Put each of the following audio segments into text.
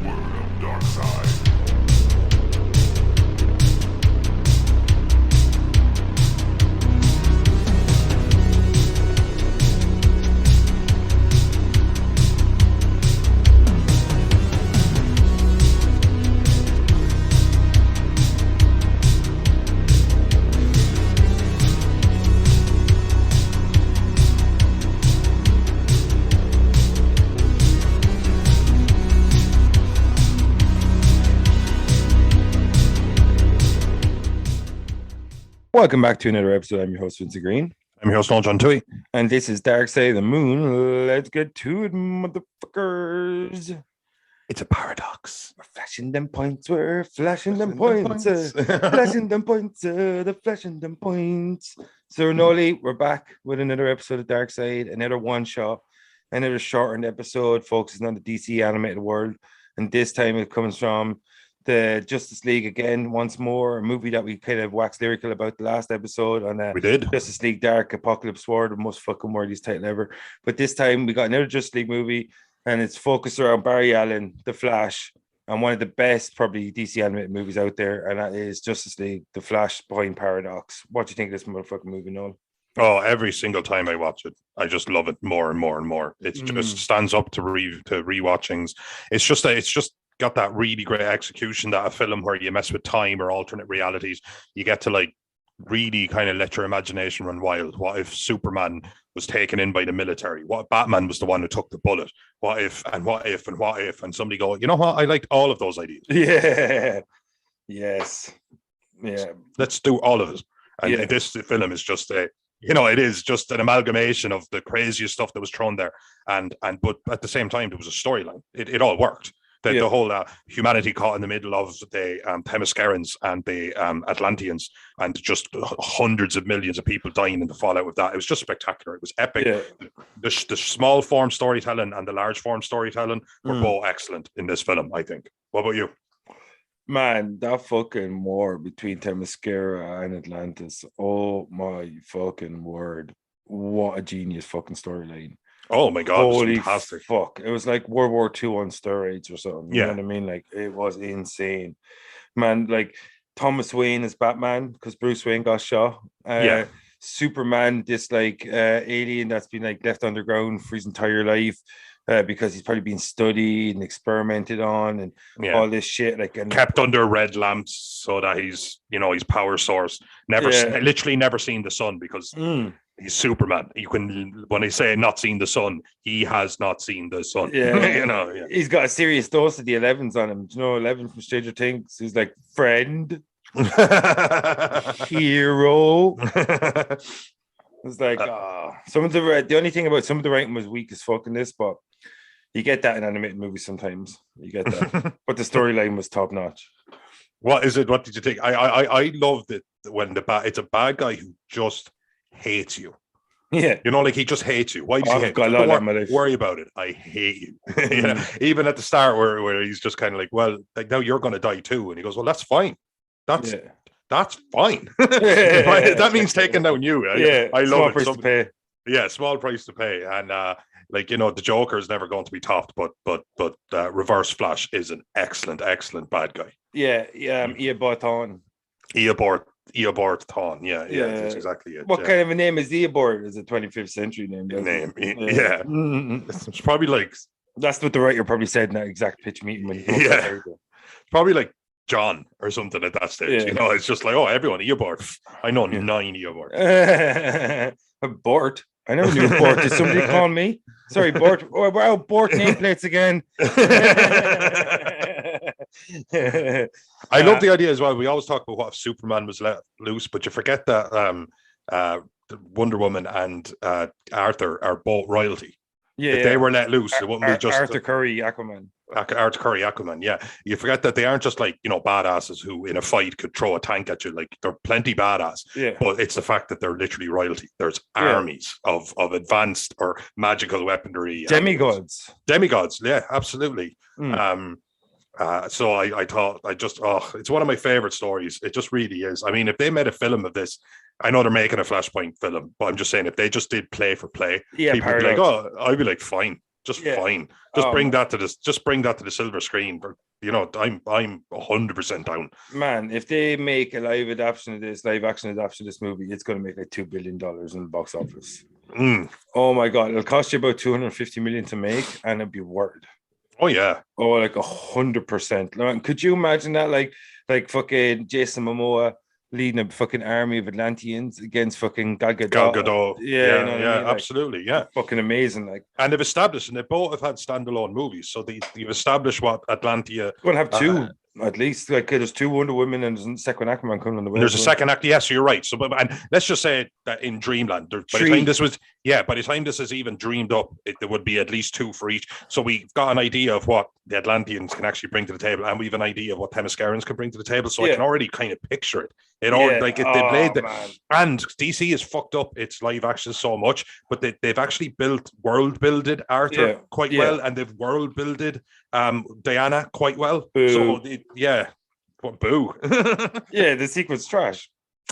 Dark side. Welcome back to another episode. I'm your host, Vincent Green. I'm your host, Noel John Tui. And this is Dark Side of the Moon. Let's get to it, motherfuckers. It's a paradox. We're flashing them points. We're flashing them points. Flashing them points. The flashing them points. So, Noli, we're back with another episode of Dark Side, another one shot, another shortened episode focusing on the DC animated world. And this time it comes from the Justice League again, once more, a movie that we kind of waxed lyrical about the last episode on we did Justice League Dark Apocalypse War, the most fucking wordiest title ever. But this time we got another Justice League movie, and it's focused around Barry Allen, the Flash, and one of the best probably DC animated movies out there, and that is Justice League, the Flashpoint Paradox. What do you think of this motherfucking movie, Noel? Oh, every single time I watch it, I just love it more and more and more. It just stands up to rewatchings. It's just got that really great execution, that a film where you mess with time or alternate realities, you get to like really kind of let your imagination run wild. What if Superman was taken in by the military? What if Batman was the one who took the bullet? What if and somebody go, you know what, I liked all of those ideas. Yeah. Yes. Yeah. Let's do all of it. And this film is just it is just an amalgamation of the craziest stuff that was thrown there, but at the same time there was a storyline. It all worked. The whole humanity caught in the middle of the Themyscirans and the Atlanteans, and just hundreds of millions of people dying in the fallout of that. It was just spectacular. It was epic. Yeah. The small form storytelling and the large form storytelling were both excellent in this film, I think. What about you? Man, that fucking war between Themyscira and Atlantis. Oh my fucking word. What a genius fucking storyline. Oh my god, holy it was fantastic. Fuck. It was like World War II on steroids or something. You know what I mean? Like, it was insane. Man, like Thomas Wayne as Batman, because Bruce Wayne got shot. Superman, this like alien that's been like left underground for his entire life. Because he's probably been studied and experimented on and all this shit, like, and kept under red lamps so that he's his power source literally never seen the sun, because he's Superman. You can, when I say not seen the sun, he has not seen the sun. He's got a serious dose of the 11s on him. Do you know 11 from Stranger Things? He's like friend, hero. It's like some of the only thing about some of the writing was weak as fuck in this, but you get that in animated movies sometimes. You get that, but the storyline was top notch. What is it? What did you think? I loved it when it's a bad guy who just hates you. Yeah, like he just hates you. Why does he hate you? Don't worry about it. I hate you. Even at the start where he's just kind of like, well, like, now you're going to die too, and he goes, well, that's fine. That's fine. That means taking down you. I love it. To pay. Yeah, small price to pay, and the Joker is never going to be topped, but Reverse Flash is an excellent bad guy. Eobard Thawne. Eobard Thawne. Yeah, that's exactly it. What kind of a name is Eobard? Is a 25th century name? It's probably like, that's what the writer probably said in that exact pitch meeting when it's probably like John or something at that stage. It's just like, oh, everyone, Eobard. I know 9 Eobard. Bort. I never knew Bort. Did somebody call me? Sorry, Bort. Oh, wow, Bort nameplates again. I love the idea as well. We always talk about what if Superman was let loose, but you forget that Wonder Woman and Arthur are both royalty. If they were let loose, it wouldn't be just Arthur Curry, Aquaman. Arthur Curry, Aquaman, yeah. You forget that they aren't just like, badasses who in a fight could throw a tank at you. Like, they're plenty badass. Yeah. But it's the fact that they're literally royalty. There's armies of advanced or magical weaponry. Demigods, yeah, absolutely. So I thought, it's one of my favorite stories. It just really is. I mean, if they made a film of this, I know they're making a Flashpoint film, but I'm just saying, if they just did play for play, people would be like, I'd be like, fine. just fine. Just bring that to the silver screen. I'm 100% down. Man, if they make a live action of this movie, it's going to make like $2 billion in the box office. Oh my god, it'll cost you about 250 million to make, and it'll be worth it. Oh yeah. Oh, like 100%. Could you imagine that? Like fucking Jason Momoa leading a fucking army of Atlanteans against fucking Gal Gadot. Yeah, you know what I mean? Absolutely. Yeah, fucking amazing. Like, and they've established, and they both have had standalone movies, so you've established what Atlantia. We'll have two at least. Like, there's 2 Wonder Women, and there's a second Aquaman coming on the way. There's a second act. Yes, you're right. So, and let's just say that in Dreamland, by the time this is even dreamed up, there would be at least 2 for each. So we've got an idea of what the Atlanteans can actually bring to the table, and we have an idea of what Themyscirans can bring to the table. So I can already kind of picture it. They played and DC is fucked up its live action so much, but they've actually world builded Arthur quite well, and they've world builded Diana quite well. Boo. So boo. Yeah, the sequel's trash.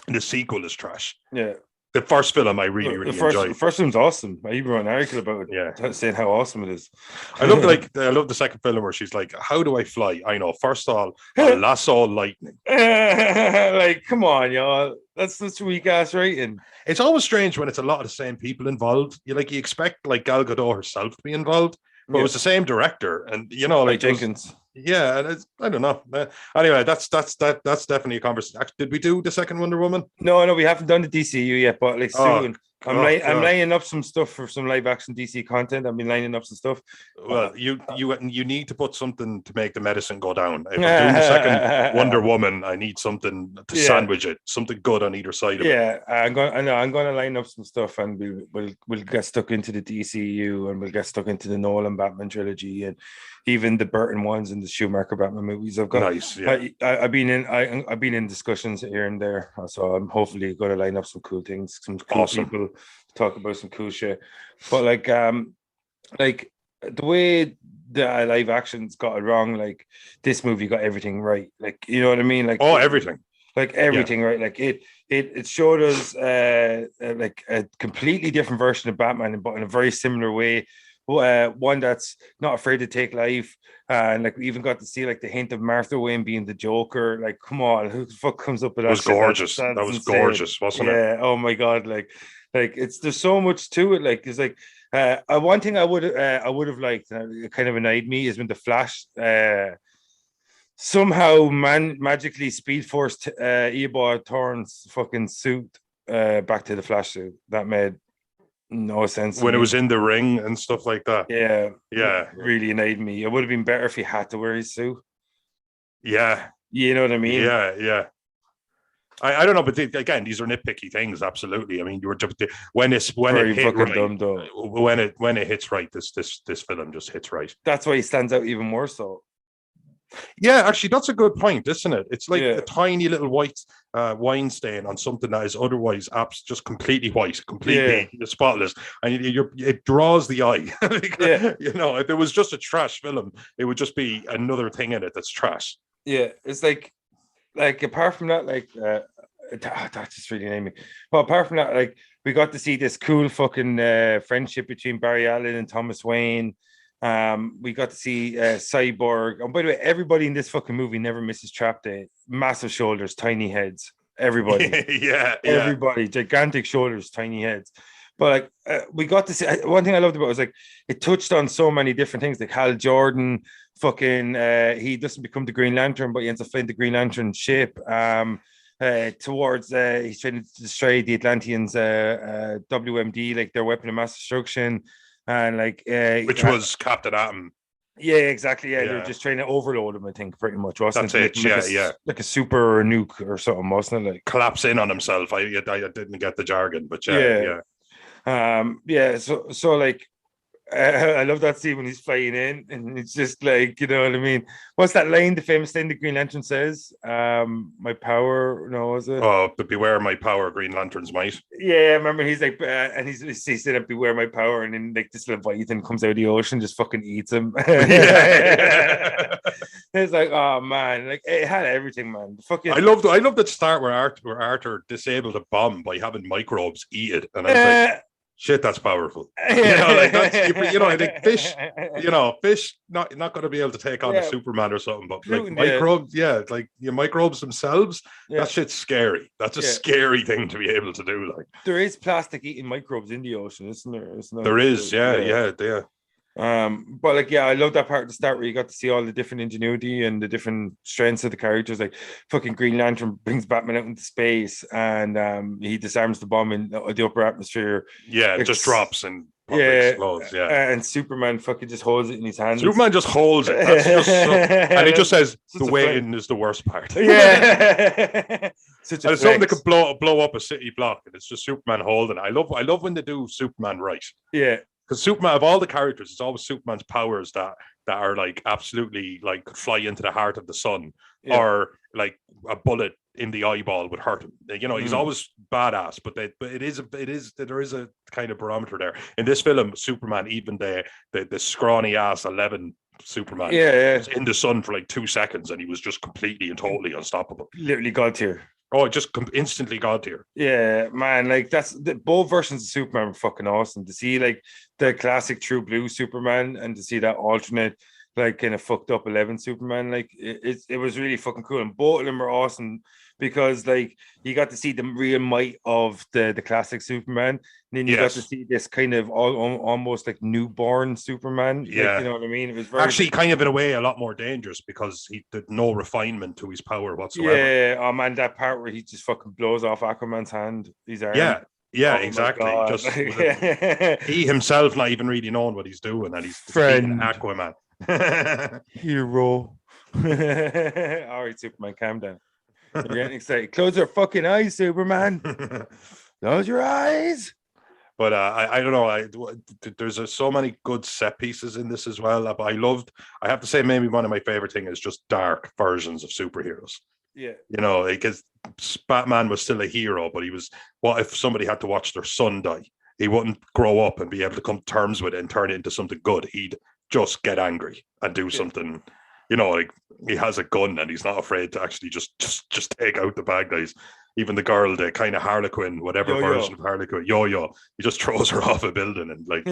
The sequel is trash. Yeah. The first film I really enjoyed. The first film's awesome. I even wrote an article about it, saying how awesome it is. I love the second film where she's like, "How do I fly? I know. First of all, I'll lasso lightning." Like, come on, y'all. That's weak ass writing. It's always strange when it's a lot of the same people involved. You expect like Gal Gadot herself to be involved, but it was the same director, and like Jenkins. Yeah, and I don't know. Anyway, that's definitely a conversation. Did we do the second Wonder Woman? No, we haven't done the DCU yet, but like soon. I'm laying up some stuff for some live action DC content. I've been lining up some stuff. Well, you need to put something to make the medicine go down. If I'm doing the second Wonder Woman, I need something to sandwich it, something good on either side of it. Yeah, I'm going to line up some stuff, and we'll get stuck into the DCU, and we'll get stuck into the Nolan Batman trilogy, and even the Burton ones and the Schumacher Batman movies. I've got nice. Yeah. I've been in discussions here and there, so I'm hopefully going to line up some cool things, some cool people to talk about some cool shit. But like the way the live actions got it wrong, like this movie got everything right. Like, you know what I mean? Like everything. Like everything, right? Like it showed us like a completely different version of Batman, but in a very similar way. One that's not afraid to take life, and like we even got to see like the hint of Martha Wayne being the Joker. Like, come on, who the fuck comes up with that? It was gorgeous. That was insane. Gorgeous, wasn't it? Yeah. Oh my god. Like there's so much to it. Like, it's like one thing I would have liked, it kind of annoyed me, is when the Flash somehow magically speed forced Eobard Thorne's fucking suit back to the Flash suit. That made no sense when it was in the ring and stuff like that. Yeah, really annoyed me. It would have been better if he had to wear his suit. Yeah, you know what I mean. Yeah. I don't know, but again, these are nitpicky things. Absolutely. I mean, you were just when it hit right, dumb, when it hits right, this film just hits right. That's why he stands out even more so. Yeah, actually, that's a good point, isn't it? It's like a tiny little white wine stain on something that is otherwise just completely white, completely spotless, and it draws the eye. If it was just a trash film, it would just be another thing in it that's trash. Yeah, it's like apart from that, that just really named me. Well, apart from that, like, we got to see this cool fucking friendship between Barry Allen and Thomas Wayne. We got to see Cyborg. And by the way, everybody in this fucking movie never misses trap day. Massive shoulders, tiny heads. Everybody. Everybody. Gigantic shoulders, tiny heads. But like, we got to see, one thing I loved about it was like, it touched on so many different things. Like Hal Jordan, fucking, he doesn't become the Green Lantern, but he ends up finding the Green Lantern ship. Towards he's trying to destroy the Atlanteans, WMD, like their weapon of mass destruction. And like which was Captain Atom. Yeah, exactly. Yeah, they're just trying to overload him, I think, pretty much, wasn't it? That's it. Like a super nuke or something, wasn't it? Like collapse in on himself. I didn't get the jargon, but So like I love that scene when he's flying in, and it's just like, you know what I mean? What's that line? The famous line the Green Lantern says, "My power." No, was it? Oh, but beware my power, Green Lantern's might. Yeah, I remember he's like, and he said, "Beware my power," and then like this Leviathan comes out of the ocean, just fucking eats him. It's like, oh man, like it had everything, man. Fucking, I love that start where Arthur disabled a bomb by having microbes eat it, and I was like, shit, that's powerful. Like that's I think fish not going to be able to take on a Superman or something, but like microbes, like microbes themselves, that shit's scary. That's a scary thing to be able to do. Like there is plastic eating microbes in the ocean, isn't there? There is, yeah. But like, I love that part at the start where you got to see all the different ingenuity and the different strengths of the characters. Like fucking Green Lantern brings Batman out into space, and he disarms the bomb in the upper atmosphere. It just drops and explodes. And Superman fucking just holds it in his hands. Superman just holds it. That's just and he just says the waiting is the worst part. Yeah. It's something that could blow up a city block, and it's just Superman holding it. I love when they do Superman right. Yeah. Because Superman, of all the characters, it's always Superman's powers that are like absolutely like could fly into the heart of the sun, or like a bullet in the eyeball would hurt him. He's always badass, but there is a kind of barometer there. In this film, Superman, even the scrawny ass 11 Superman, was in the sun for like 2 seconds, and he was just completely and totally unstoppable. Literally God tier. Oh, it just instantly God tier. Yeah, man. Like both versions of Superman were fucking awesome. To see like the classic True Blue Superman and to see that alternate, like kind of fucked up 11 Superman, like it was really fucking cool. And both of them were awesome because like you got to see the real might of the classic Superman. And then you got to see this kind of almost like newborn Superman. Yeah. Like, you know what I mean? It was very actually kind of in a way a lot more dangerous because he did no refinement to his power whatsoever. Yeah, oh man, that part where he just fucking blows off Aquaman's hand, his arm. Yeah, exactly. Just he himself not even really knowing what he's doing, and he's friend Aquaman. Hero. All right, Superman, calm down. You're getting excited. Close your fucking eyes, Superman. Close your eyes. But I don't know. There's so many good set pieces in this as well. But I have to say, maybe one of my favorite things is just dark versions of superheroes. Yeah. Because Batman was still a hero, but what if somebody had to watch their son die? He wouldn't grow up and be able to come to terms with it and turn it into something good. He'd just get angry and do something. Like he has a gun and he's not afraid to actually just take out the bad guys. Even the girl, the kind of Harlequin, whatever version of Harlequin, he just throws her off a building and like.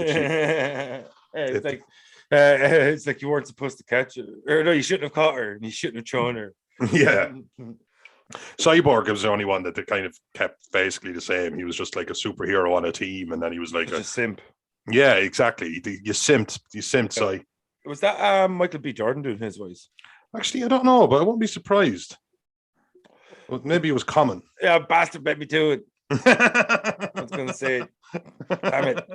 It's like you weren't supposed to catch her, or no, you shouldn't have caught her, and you shouldn't have thrown her. Yeah. Cyborg was the only one that kind of kept basically the same. He was just like a superhero on a team, and then he was like a simp. Yeah, exactly. You simped. So was that Michael B. Jordan doing his voice? Actually, I don't know, but I won't be surprised. Well, maybe it was Common. Yeah, bastard bet me to it. I was going to say it. Damn it.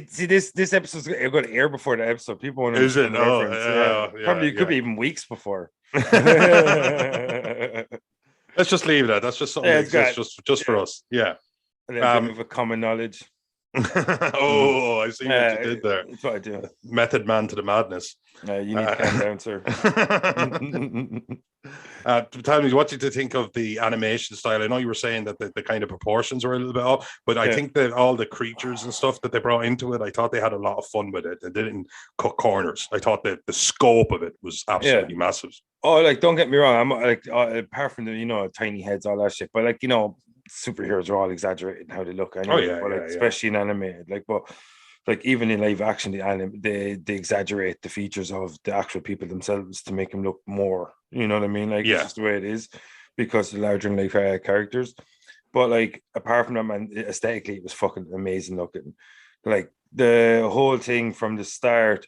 See this episode's going to air before the episode. People want to. Is it? Probably could be even weeks before. Let's just leave that. That's just something that exists just for us. Yeah. And then a bit of common knowledge. Oh, I see what you did there. That's what I do. Method man to the madness. You need to calm down, sir. Tell me, what did you think of the animation style? I know you were saying that the kind of proportions were a little bit off, but I think that all the creatures and stuff that they brought into it, I thought they had a lot of fun with it. They didn't cut corners. I thought that the scope of it was absolutely massive. Oh, like, don't get me wrong. I'm like, apart from the, tiny heads, all that shit, but like, superheroes are all exaggerated in how they look. Anyway, especially in animated. Like even in live action, they exaggerate the features of the actual people themselves to make them look more. You know what I mean? Like it's just the way it is because the larger than life characters. But like apart from that, man, aesthetically it was fucking amazing looking. Like the whole thing from the start.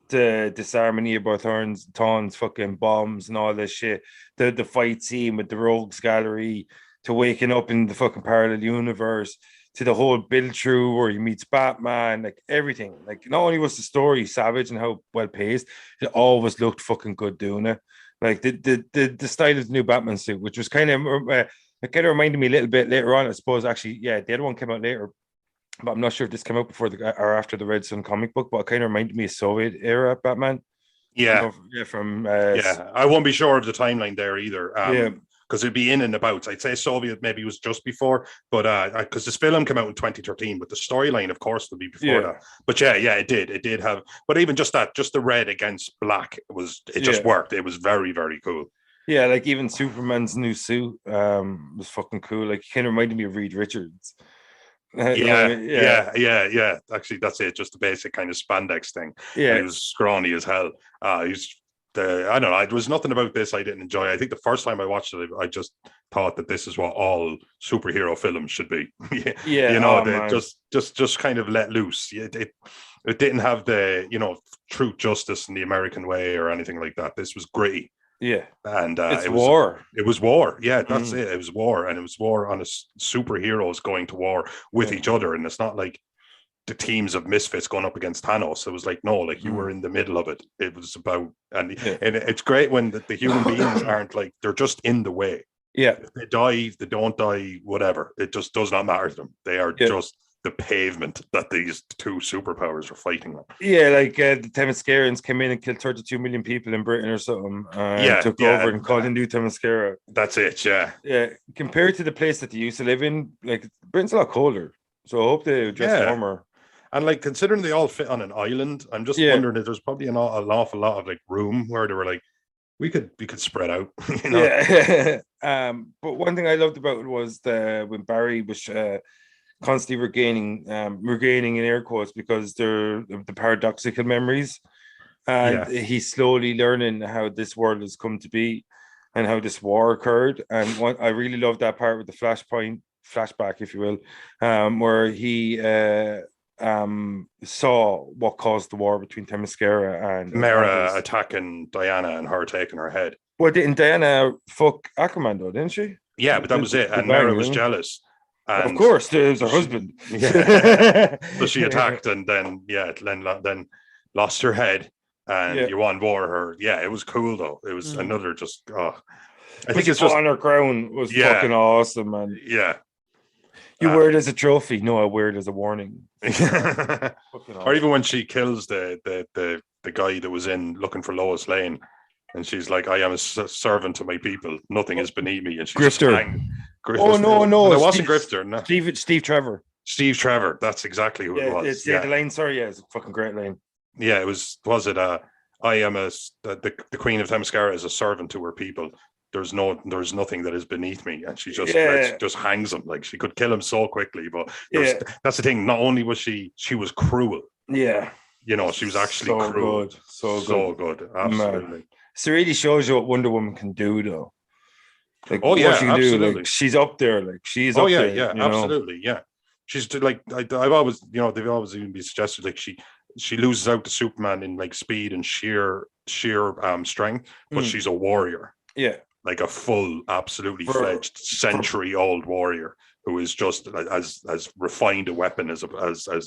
The disarming Eobard Thawne's fucking bombs and all this shit. The fight scene with the Rogues Gallery. To waking up in the fucking parallel universe, to the whole build through where he meets Batman, like everything. Like not only was the story savage and how well paced, it always looked fucking good doing it. Like the style of the new Batman suit, which was kind of it kind of reminded me a little bit later on. I suppose actually, the other one came out later, but I'm not sure if this came out before or after the Red Sun comic book. But it kind of reminded me of Soviet era Batman. Yeah, from I won't be sure of the timeline there either. Because it'd be in and about. I'd say Soviet maybe was just before, but because this film came out in 2013, but the storyline, of course, would be before that. But it did have. But even just the red against black just worked. It was very, very cool. Yeah, like even Superman's new suit was fucking cool. Like, he kind of reminded me of Reed Richards. Yeah. Actually, that's it. Just the basic kind of spandex thing. And he was scrawny as hell. I don't know. There was nothing about this I didn't enjoy. I think the first time I watched it, I just thought that this is what all superhero films should be. Just kind of let loose. It didn't have the truth, justice, and the American way or anything like that. This was gritty. Yeah, and it was war. It was war. Yeah, that's it. It was war, and it was war on superheroes going to war with each other, and it's not like the teams of misfits going up against Thanos. It was like, no, like you were in the middle of it. It was about, and it's great when the human beings aren't like, they're just in the way. Yeah. If they die, they don't die, whatever. It just does not matter to them. They are just the pavement that these two superpowers are fighting on. Yeah, like the Themyscirans came in and killed 32 million people in Britain or something. Took over and called it New Themyscira. That's it, yeah. Yeah, compared to the place that they used to live in, like Britain's a lot colder. So I hope they dress warmer. And like considering they all fit on an island, I'm just wondering if there's probably an awful lot of like room where they were like, we could spread out. Yeah. But one thing I loved about it was when Barry was constantly regaining in air quotes because they're the paradoxical memories, and he's slowly learning how this world has come to be and how this war occurred. And I really loved that part with the flashback, if you will, where he saw what caused the war between Themyscira and Mera attacking Diana and her taking her head. Well, didn't Diana fuck Aquaman though, didn't she? Yeah, but that was it. And Mera was jealous. And of course, it was her husband. So she attacked and then lost her head and you won war her. Yeah, it was cool though. It was another just I think it's just on her crown was fucking awesome, man. Yeah. You wear it as a trophy. No, I wear it as a warning. Or even when she kills the guy that was in looking for Lois Lane, and she's like, "I am a servant to my people. Nothing is beneath me." And she's Grifter. Oh no! It wasn't Grifter. No. Steve Trevor. Steve Trevor. That's exactly who it was. The lane. Sorry, it's a fucking great lane. Yeah, it was. Was it? I am the Queen of Themyscira is a servant to her people. There's nothing that is beneath me, and she just hangs him. Like she could kill him so quickly, but that's the thing. Not only was she was cruel. Yeah, she was actually cruel. So good. Absolutely. Man. So it really shows you what Wonder Woman can do, though. Like, she can absolutely. Do. Like, she's up there. Like she's up there. Yeah, absolutely. Yeah, she's like I've always, they've always even been suggested like she loses out to Superman in like speed and sheer strength, but she's a warrior. Yeah. Like a full, absolutely fledged century-old warrior who is just as refined a weapon as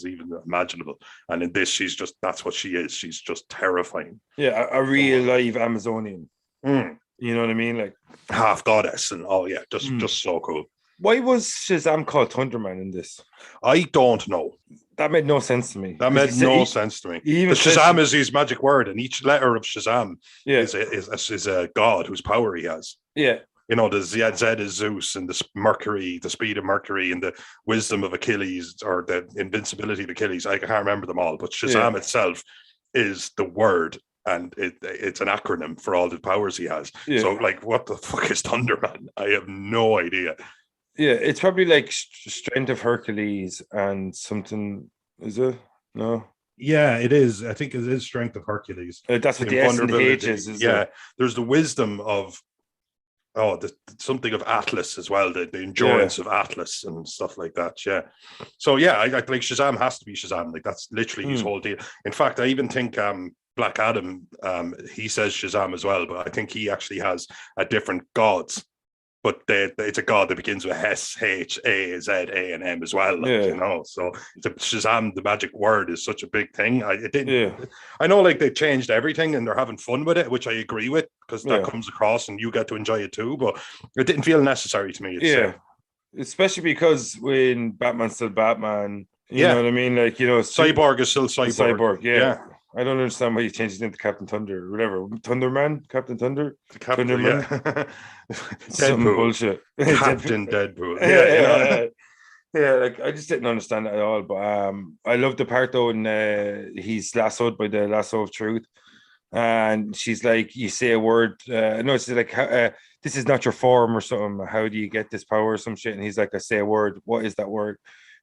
even imaginable. And in this, that's what she is. She's just terrifying. Yeah, a real live Amazonian. You know what I mean? Like half goddess and just so cool. Why was Shazam called Thunderman in this? I don't know. That made no sense to me. That made no sense to me. Shazam is his magic word, and each letter of Shazam is a god whose power he has. Yeah. The Z is Zeus, and the Mercury, the speed of Mercury, and the wisdom of Achilles, or the invincibility of Achilles. I can't remember them all, but Shazam itself is the word, and it's an acronym for all the powers he has. Yeah. So, like, what the fuck is Thunderman? I have no idea. Yeah, it's probably like strength of Hercules and something. Is it? No. Yeah, it is. I think it is strength of Hercules. That's what the S and the H is. There's the wisdom of something of Atlas as well. The endurance of Atlas and stuff like that. Yeah. So I like Shazam has to be Shazam. Like that's literally his whole deal. In fact, I even think Black Adam, he says Shazam as well, but I think he actually has a different gods. But it's a god that begins with S, H, A, Z, A, and M as well. So Shazam, the magic word, is such a big thing. I know, like they changed everything and they're having fun with it, which I agree with because that comes across and you get to enjoy it too. But it didn't feel necessary to me. Especially because when Batman's still Batman, you know what I mean. Like Cyborg is still Cyborg. Yeah. I don't understand why you changed his name to Captain Thunder or whatever. Thunderman? Captain Thunder? Thunderman? Some bullshit. Captain Deadpool. Yeah, like I just didn't understand it at all. But I love the part though when he's lassoed by the lasso of truth. And she's like, you say a word. She's like, this is not your form or something. How do you get this power or some shit? And he's like, I say a word. What is that word?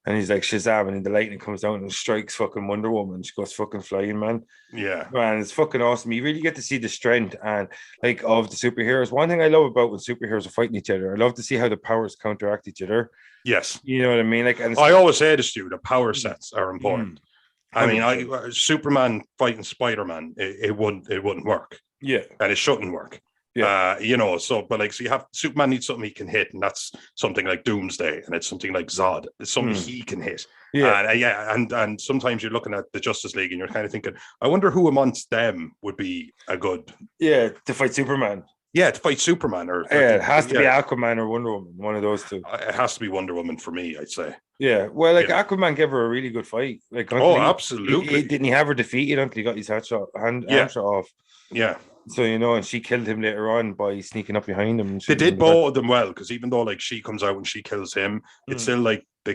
And he's like Shazam, and then the lightning comes down and strikes fucking Wonder Woman. She goes fucking flying, man. Yeah. Man, it's fucking awesome. You really get to see the strength and like of the superheroes. One thing I love about when superheroes are fighting each other, I love to see how the powers counteract each other. Yes. You know what I mean? Like, and I always say this to you, the power Mm. sets are important. 100%. I mean, Superman fighting Spider-Man, it wouldn't work. Yeah. And it shouldn't work. Yeah. You know, so you have Superman needs something he can hit, and that's something like Doomsday, and it's something like Zod. It's something he can hit. Yeah. And sometimes you're looking at the Justice League and you're kind of thinking, I wonder who amongst them would be a good to fight Superman. Yeah, to fight Superman it has to be Aquaman or Wonder Woman, one of those two. It has to be Wonder Woman for me, I'd say. Yeah, well, like Aquaman gave her a really good fight. Like, absolutely. Didn't he have her defeated until he got his hand shot off? Yeah. So, you know, and she killed him later on by sneaking up behind him. They did both of them well, because even though like she comes out and she kills him, it's still like there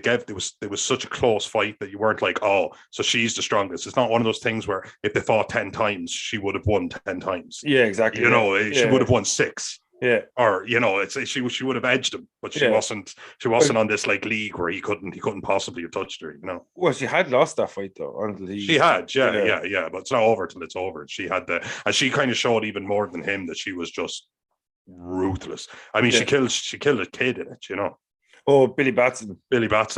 was such a close fight that you weren't like, oh, so she's the strongest. It's not one of those things where if they fought 10 times, she would have won 10 times. Yeah, exactly. You know, she would have won 6. Yeah. Or, you know, she would have edged him, but she wasn't on this like league where he couldn't possibly have touched her, you know. Well, she had lost that fight though until she had, yeah. But it's not over till it's over. She had and she kind of showed even more than him that she was just ruthless. I mean, she killed a kid in it, you know. Oh, Billy Batson,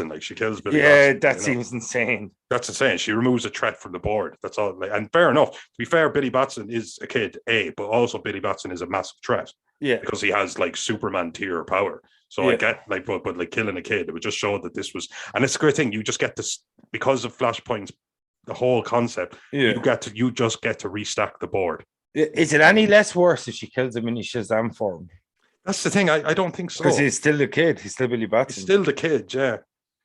like she kills Billy. Yeah, Batson, that seems insane. That's insane. She removes a threat from the board. That's all. Like, and fair enough. To be fair, Billy Batson is a kid, but also Billy Batson is a massive threat. Yeah, because he has like Superman tier power. So I get like, but like killing a kid, it would just show that this was, and it's a great thing. You just get this because of Flashpoint's the whole concept. You just get to restack the board. Is it any less worse if she kills him in his Shazam form? That's the thing. I don't think so. Because he's still the kid. He's still Billy Batson. He's still the kid. Yeah.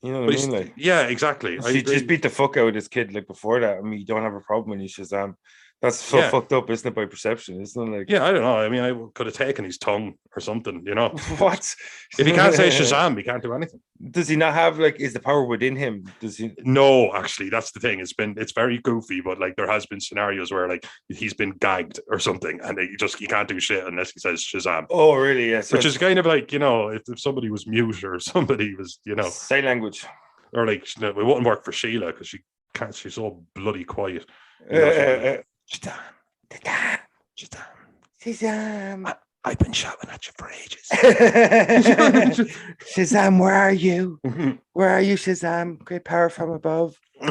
You know what I mean? Like, yeah, exactly. She just beat the fuck out of this kid like before that. I mean, you don't have a problem when you Shazam. That's so fucked up, isn't it, by perception? Isn't it? Like, yeah, I don't know. I mean, I could have taken his tongue or something, you know. What? If he can't say Shazam, he can't do anything. Does he not have like? Is the power within him? Does he? No, actually, that's the thing. It's very goofy, but like there has been scenarios where like he's been gagged or something, and he can't do shit unless he says Shazam. Oh, really? Yes. Which is kind of like, you know, if somebody was mute or somebody was, you know, sign language, or like it wouldn't work for Sheila because she can't. She's so bloody quiet. You know, Shazam. I've been shouting at you for ages. Shazam, where are you? Where are you, Shazam? Great power from above. I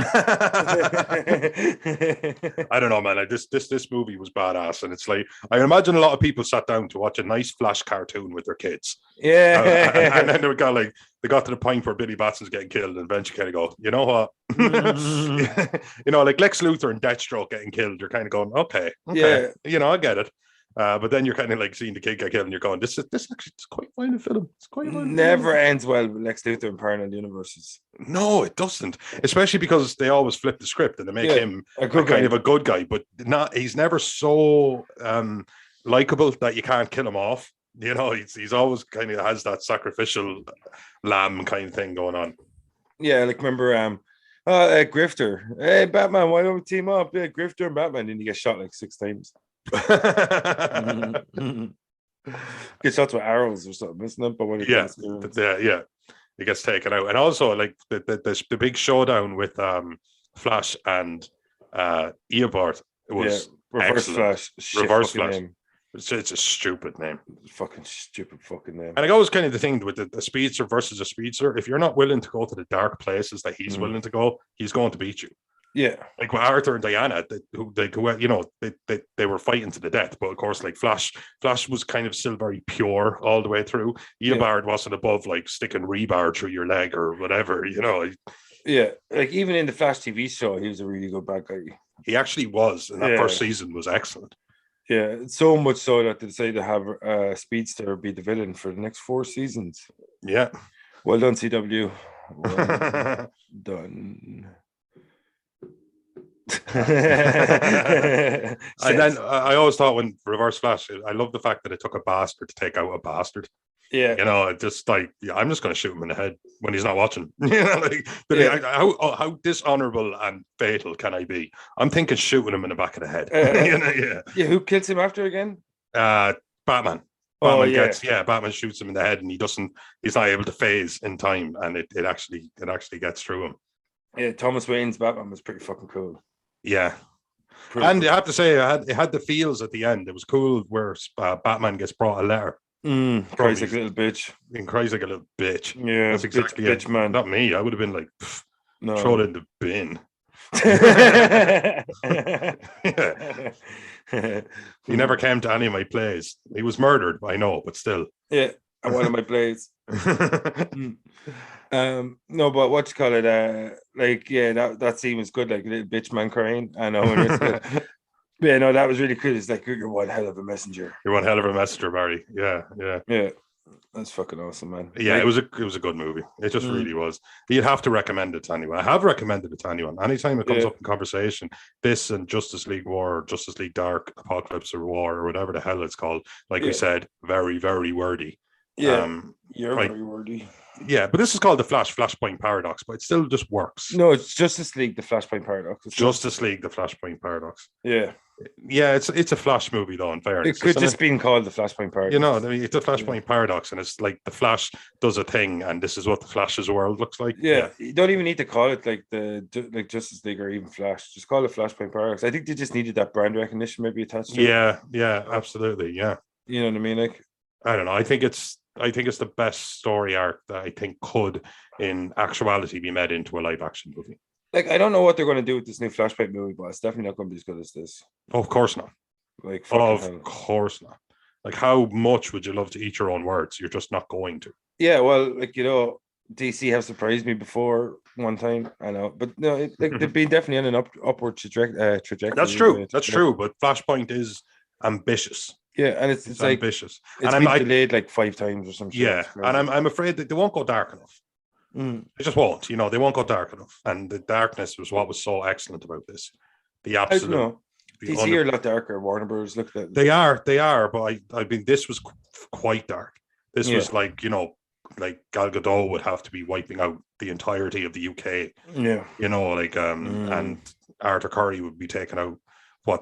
don't know, man. Like this movie was badass, and it's like I imagine a lot of people sat down to watch a nice Flash cartoon with their kids. Yeah, and then they got to the point where Billy Batson's getting killed, and eventually kind of go, you know what? You know, like Lex Luthor and Deathstroke getting killed. You're kind of going, okay, yeah, you know, I get it. But then you're kind of like seeing the kid get killed, and you're going, this actually it's quite a violent film. It's quite violent. Never ends well with Lex Luthor in parallel universes. No, it doesn't. Especially because they always flip the script and they make him a good guy, but he's never so likable that you can't kill him off. You know, he's always kind of has that sacrificial lamb kind of thing going on. Yeah, like remember Grifter. Hey, Batman, why don't we team up? Yeah, Grifter and Batman, and he gets shot like 6 times. Get shots with arrows or something, isn't it? But when he gets taken out, and also like the big showdown with Flash and Eobard was Reverse excellent. Flash. Reverse Flash. Name. It's a stupid name. Fucking stupid fucking name. And I always kind of the thing with the speedster versus a speedster. If you're not willing to go to the dark places that he's willing to go, he's going to beat you. Yeah, like with Arthur and Diana, they were fighting to the death. But of course, like Flash was kind of still very pure all the way through. Eobard wasn't above like sticking rebar through your leg or whatever, you know. Yeah, like even in the Flash TV show, he was a really good bad guy. He actually was, and that first season was excellent. Yeah, so much so that they decided to have Speedster be the villain for the next 4 seasons. Yeah, well done, CW. Well done. And then I always thought when Reverse Flash, I love the fact that it took a bastard to take out a bastard. Yeah, you know, it just like I'm just going to shoot him in the head when he's not watching. You know, like how dishonorable and fatal can I be? I'm thinking shooting him in the back of the head. Who kills him after again? Batman. Batman shoots him in the head, and he's not able to phase in time, and it actually gets through him. Yeah, Thomas Wayne's Batman was pretty fucking cool. Yeah. And I have to say, it had the feels at the end. It was cool where Batman gets brought a letter. Cries like a little bitch. And cries like a little bitch. Yeah, that's exactly bitch, man. Not me. I would have been like, throw it in the bin. He never came to any of my plays. He was murdered, I know, but still. Yeah, at one of my plays. No, but what you call it? That scene was good, like a little bitch man crying. I know. Yeah, no, that was really cool. It's like you're one hell of a messenger. You're one hell of a messenger, Barry. Yeah. That's fucking awesome, man. Yeah, it was a good movie. It just really was. You'd have to recommend it to anyone. I have recommended it to anyone. Anytime it comes up in conversation, this and Justice League War, Justice League Dark, Apocalypse or War, or whatever the hell it's called, like we said, very, very wordy. Yeah, you're very wordy. Yeah, but this is called the Flashpoint Paradox, but it still just works. No, it's Justice League, the Flashpoint Paradox. Justice League, the Flashpoint Paradox. Yeah. Yeah, it's a Flash movie though, in fairness. It could just been called the Flashpoint Paradox. You know, I mean, it's a Flashpoint Paradox, and it's like the Flash does a thing, and this is what the Flash's world looks like. Yeah, you don't even need to call it like Justice League or even Flash. Just call it Flashpoint Paradox. I think they just needed that brand recognition maybe attached to it. Yeah, absolutely. Yeah. You know what I mean? Like, I don't know. I think it's the best story arc that I think could, in actuality, be made into a live action movie. Like, I don't know what they're going to do with this new Flashpoint movie, but it's definitely not going to be as good as this. Oh, of course not. Like, of course not. Like, how much would you love to eat your own words? You're just not going to. Yeah, well, like, you know, DC have surprised me before one time. I know, but no, they've been definitely on an upward trajectory. That's true. That's true. But Flashpoint is ambitious. Yeah, and it's like ambitious. It's been delayed like 5 times or something. Yeah, and I'm afraid that they won't go dark enough. They just won't. You know, they won't go dark enough. And the darkness was what was so excellent about this. The absolute. I don't know. DC are a lot darker. Warner Bros. Look at they are. But I mean, this was quite dark. This was like, you know, like Gal Gadot would have to be wiping out the entirety of the UK. Yeah, you know, like and Arthur Curry would be taking out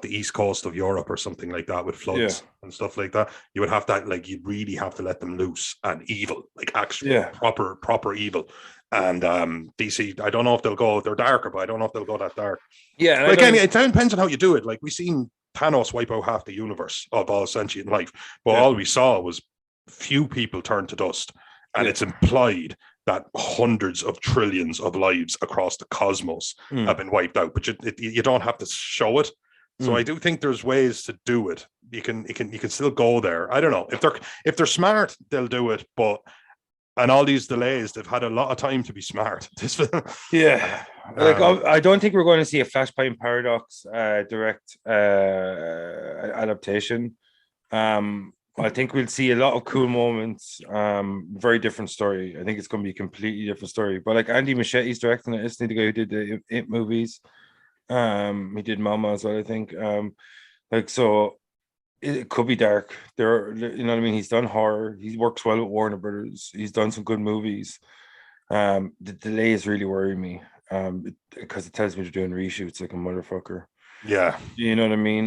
the east coast of Europe or something like that with floods and stuff like that. You would have that, like, you'd really have to let them loose and evil, like actual proper evil. And DC, I don't know if they're darker, but I don't know if they'll go that dark. Yeah, like it depends on how you do it. Like, we've seen Thanos wipe out half the universe of all sentient life, but all we saw was few people turn to dust, and it's implied that hundreds of trillions of lives across the cosmos have been wiped out. But you don't have to show it. So I do think there's ways to do it. You can still go there. I don't know if they're smart, they'll do it. But and all these delays, they've had a lot of time to be smart. I don't think we're going to see a Flashpoint Paradox direct adaptation. I think we'll see a lot of cool moments. Very different story. I think it's going to be a completely different story. But like Andy Muschietti's directing it. Isn't he the guy who did the It movies? He did Mama as well, I think. So it could be dark. You know what I mean? He's done horror. He works well with Warner Brothers. He's done some good movies. The delay is really worrying me. Because it tells me they're doing reshoots like a motherfucker. Yeah. You know what I mean?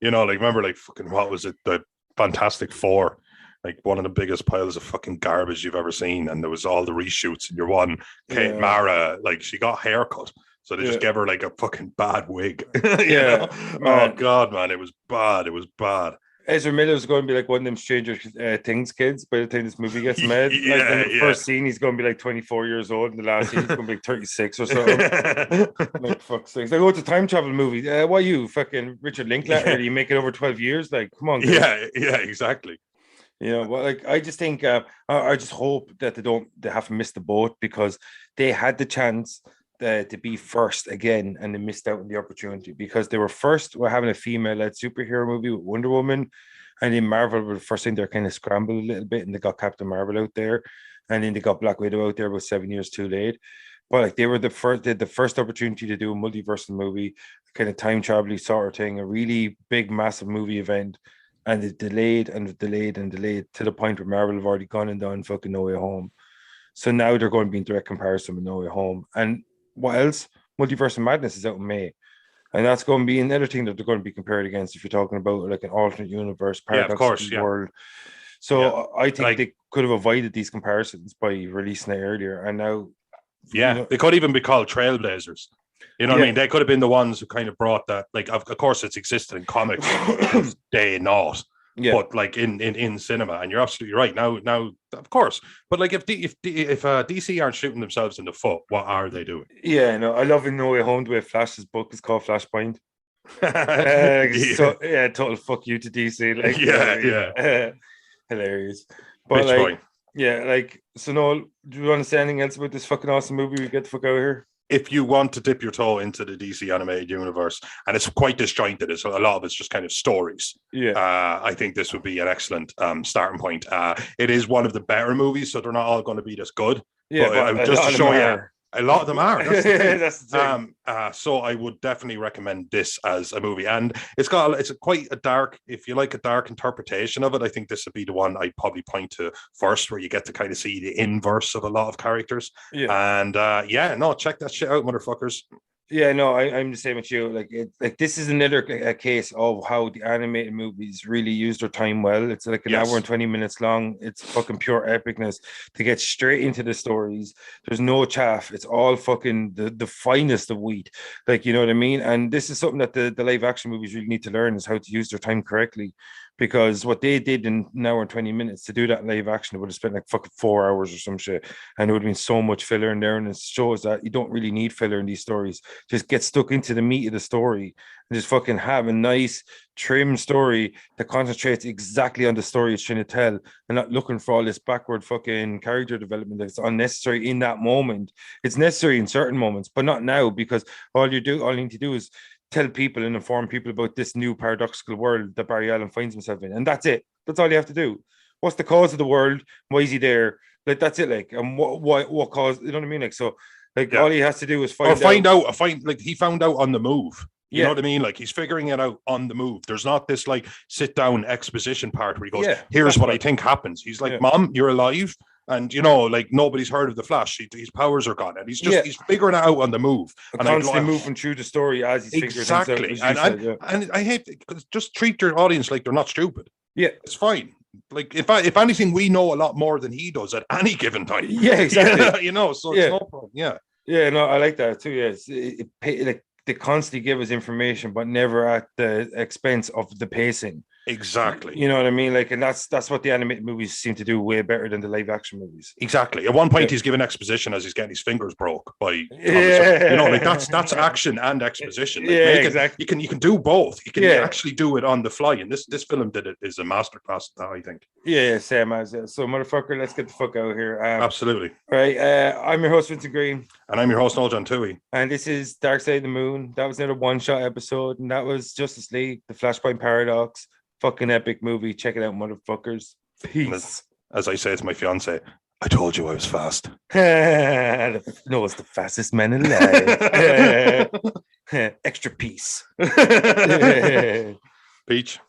You know, like, remember, like, fucking, what was it? The Fantastic Four, like one of the biggest piles of fucking garbage you've ever seen. And there was all the reshoots, and your one, Kate Mara, like, she got haircut. So they just gave her like a fucking bad wig. You know? Oh God, man, it was bad. It was bad. Ezra Miller's going to be like one of them Stranger Things kids by the time this movie gets made. In the first scene, he's going to be like 24 years old. In the last scene, he's going to be like 36 or something. Like, fuck's sake. Like, oh, it's a time travel movie. What are you, fucking Richard Linklater? You make it over 12 years? Like, come on. Guys. Yeah, exactly. You know, well, like, I just think, I just hope that they haven't missed the boat, because they had the chance to be first again, and they missed out on the opportunity, because they were first. We're having a female-led superhero movie with Wonder Woman, and then Marvel were the first thing they're kind of scrambled a little bit, and they got Captain Marvel out there, and then they got Black Widow out there about 7 years too late. But like, they were the first opportunity to do a multiversal movie, kind of time travel sort of thing, a really big, massive movie event, and it delayed and delayed and delayed to the point where Marvel have already gone and done fucking No Way Home. So now they're going to be in direct comparison with No Way Home. And what else? Multiverse of Madness is out in May. And that's going to be another thing that they're going to be compared against if you're talking about like an alternate universe, paradoxical world. So I think they could have avoided these comparisons by releasing it earlier. And now, they could even be called trailblazers. You know what I mean? They could have been the ones who kind of brought that. Like, of course, it's existed in comics since day not. Yeah. But like in cinema, and you're absolutely right. Now, of course. But like, if DC aren't shooting themselves in the foot, what are they doing? Yeah, no, I love in No Way Home the way Flash's book is called Flashpoint. Total fuck you to DC. Like, hilarious. But like, point. Yeah, like, so Noel, do you want to say anything else about this fucking awesome movie? We get the fuck out of here. If you want to dip your toe into the DC animated universe, and it's quite disjointed, a lot of it's just kind of stories. Yeah, I think this would be an excellent starting point. It is one of the better movies, so they're not all going to be this good. Yeah, but just to show you. A lot of them are. That's the thing. That's the thing. So I would definitely recommend this as a movie, and it's quite a dark. If you like a dark interpretation of it, I think this would be the one I'd probably point to first, where you get to kind of see the inverse of a lot of characters. Yeah, and check that shit out, motherfuckers. Yeah, no, I'm the same with you. Like this is another case of how the animated movies really use their time well. It's like an hour and 20 minutes long. It's fucking pure epicness to get straight into the stories. There's no chaff. It's all fucking the finest of wheat. Like, you know what I mean? And this is something that the live action movies really need to learn, is how to use their time correctly. Because what they did in an hour and 20 minutes to do that live action, it would have spent like fucking 4 hours or some shit. And it would have been so much filler in there. And it shows that you don't really need filler in these stories. Just get stuck into the meat of the story and just fucking have a nice, trim story that concentrates exactly on the story it's trying to tell, and not looking for all this backward fucking character development that's unnecessary in that moment. It's necessary in certain moments, but not now, because all you need to do is tell people and inform people about this new paradoxical world that Barry Allen finds himself in. And that's it. That's all you have to do. What's the cause of the world? Why is he there? Like, that's it. Like, and what cause, you know what I mean? Like, so, like, all he has to do is find out. Like, he found out on the move. You know what I mean? Like, he's figuring it out on the move. There's not this like sit down exposition part where he goes, here's what I think happens. He's like, Mom, you're alive. And, you know, like, nobody's heard of the Flash. His powers are gone. And he's figuring it out on the move. And constantly moving through the story as he's figuring things out. And I hate it, because just treat your audience like they're not stupid. Yeah. It's fine. Like, if anything, we know a lot more than he does at any given time. Yeah, exactly. You know, so it's no problem. Yeah. Yeah, no, I like that too. Yeah. Like, they constantly give us information, but never at the expense of the pacing. Exactly. You know what I mean? Like, and that's what the animated movies seem to do way better than the live action movies. Exactly. At one point, he's giving exposition as he's getting his fingers broke by. You know, like that's action and exposition. Like, exactly. You can do both. You can actually do it on the fly, and this film is a masterclass. I think. Yeah, same as it. So, motherfucker, let's get the fuck out of here. Absolutely. All right. I'm your host, Vincent Green, and I'm your host, Noel John Tui. And this is Dark Side of the Moon. That was another one-shot episode, and that was Justice League: The Flashpoint Paradox. Fucking epic movie. Check it out, motherfuckers. Peace. As I say to my fiance, I told you I was fast. No, it's the fastest man alive. Extra peace. Peach.